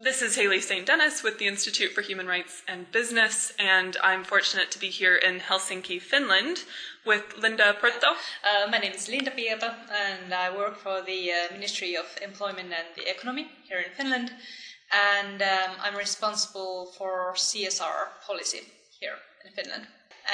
This is Haley St. Dennis with the Institute for Human Rights and Business, and I'm fortunate to be here in Helsinki, Finland, with Linda Piirto. My name is Linda Piirto, and I work for the Ministry of Employment and the Economy here in Finland, and I'm responsible for CSR policy here in Finland.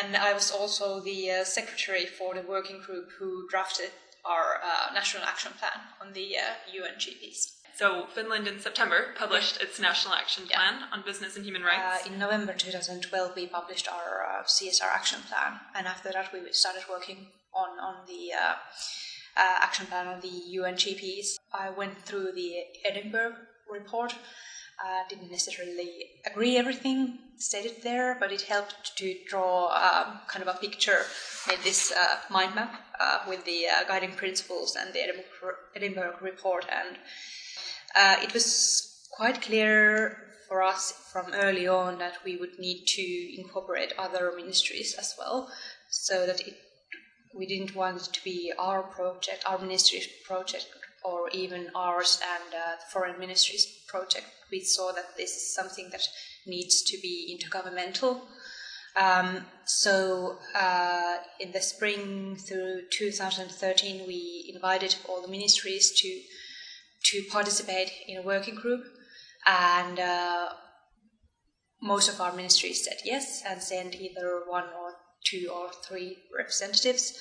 And I was also the secretary for the working group who drafted our National Action Plan on the UNGPs. So Finland in September published its National Action Plan on Business and Human Rights. In November 2012 we published our CSR Action Plan, and after that we started working on the Action Plan on the UNGPs. I went through the Edinburgh report. Didn't necessarily agree everything stated there, but it helped to draw kind of a picture, made this mind map with the guiding principles and the Edinburgh report, and it was quite clear for us from early on that we would need to incorporate other ministries as well, so that we didn't want it to be our project, our ministry's project, or even ours and the foreign ministry's project. We saw that this is something that needs to be intergovernmental. So in the spring through 2013, we invited all the ministries to participate in a working group, and most of our ministries said yes and sent either 1 or 2 or 3 representatives.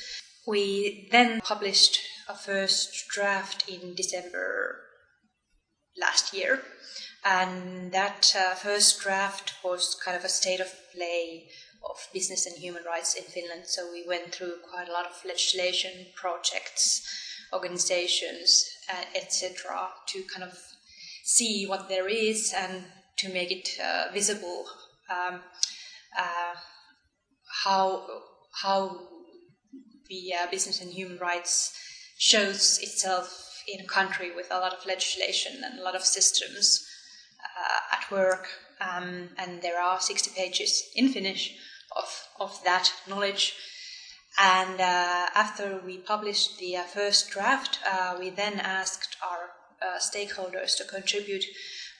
We then published a first draft in December last year, and that first draft was kind of a state of play of business and human rights in Finland. So we went through quite a lot of legislation, projects, organizations, etc., to kind of see what there is and to make it visible, how the business and human rights shows itself in a country with a lot of legislation and a lot of systems at work, and there are 60 pages in Finnish of that knowledge. And after we published the first draft, we then asked our stakeholders to contribute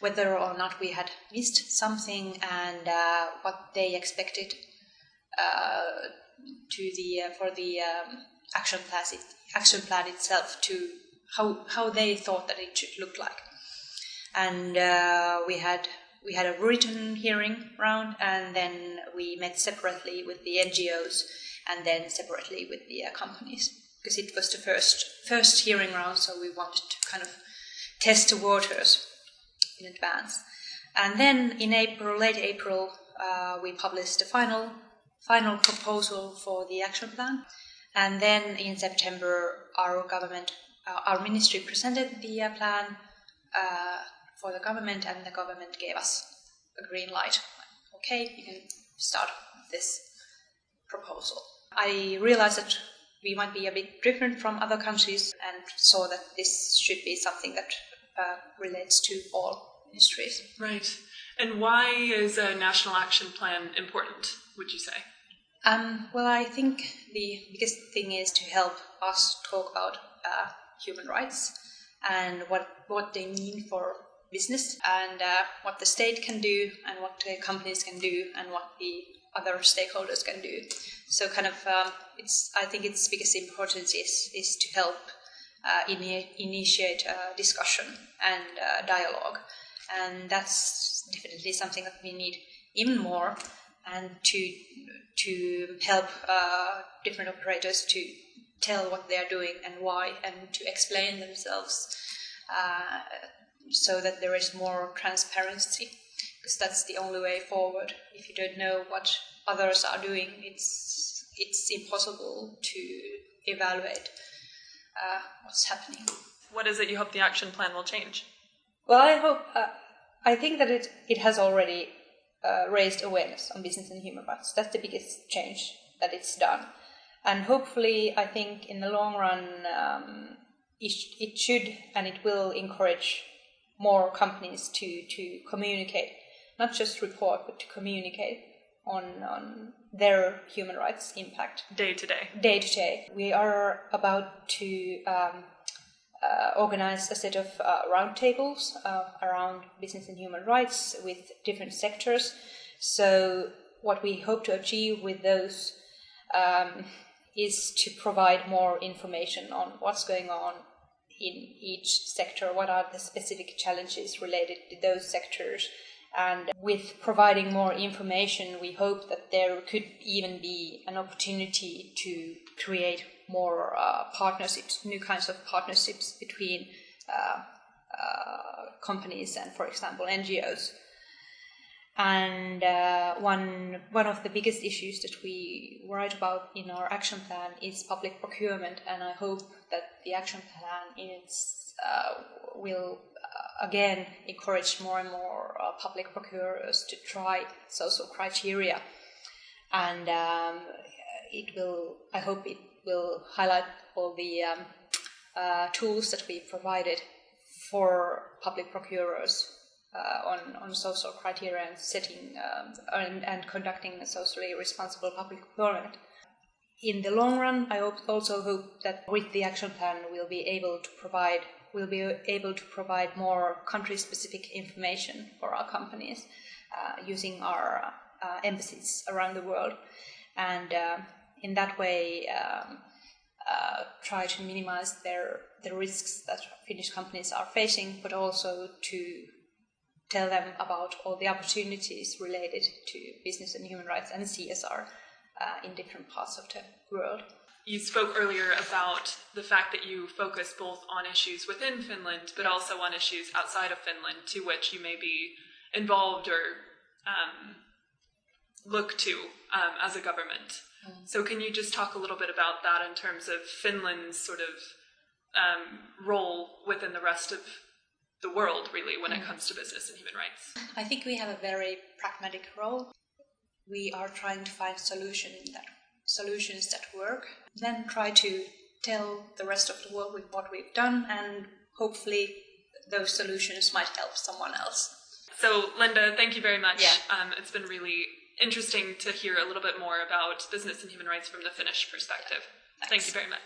whether or not we had missed something and what they expected for the action plan itself, to how they thought that it should look like. And we had a written hearing round, and then we met separately with the NGOs and then separately with the companies, because it was the first hearing round, so we wanted to kind of test the waters in advance. And then in late April, we published the final proposal for the action plan. And then in September, our ministry presented the plan for the government, and the government gave us a green light. Okay, you can start this proposal. I realized that we might be a bit different from other countries, and saw that this should be something that relates to all ministries. Right. And why is a national action plan important, would you say? Well, I think the biggest thing is to help us talk about human rights and what they mean for business, and what the state can do, and what the companies can do, and what the other stakeholders can do. So kind of, I think its biggest importance is to help initiate discussion and dialogue, and that's definitely something that we need even more, and to help different operators to tell what they are doing and why, and to explain themselves, so that there is more transparency, because that's the only way forward. If you don't know what others are doing, it's impossible to evaluate what's happening. What is it you hope the action plan will change? Well, I think that it has already raised awareness on business and human rights. That's the biggest change that it's done. And hopefully, I think in the long run, it should and it will encourage more companies to communicate, not just report, but to communicate on their human rights impact. Day to day. Day to day. We are about to organized a set of roundtables around business and human rights with different sectors. So what we hope to achieve with those is to provide more information on what's going on in each sector, what are the specific challenges related to those sectors. And with providing more information, we hope that there could even be an opportunity to create more partnerships, new kinds of partnerships between companies and, for example, NGOs. And one of the biggest issues that we write about in our action plan is public procurement, and I hope that the action plan will again encourage more and more public procurers to try social criteria, and I hope it will highlight all the tools that we provided for public procurers on social criteria and setting and conducting a socially responsible public procurement. In the long run, I also hope that with the action plan we'll be able to provide more country-specific information for our companies using our embassies around the world, and in that way try to minimize the risks that Finnish companies are facing, but also to tell them about all the opportunities related to business and human rights and CSR in different parts of the world. You spoke earlier about the fact that you focus both on issues within Finland, but also on issues outside of Finland to which you may be involved or look to as a government. So can you just talk a little bit about that in terms of Finland's sort of role within the rest of the world, really, when it comes to business and human rights? I think we have a very pragmatic role. We are trying to find solutions that work, then try to tell the rest of the world with what we've done, and hopefully those solutions might help someone else. So, Linda, thank you very much. Yeah. It's been really interesting to hear a little bit more about business and human rights from the Finnish perspective. Thanks. Thank you very much.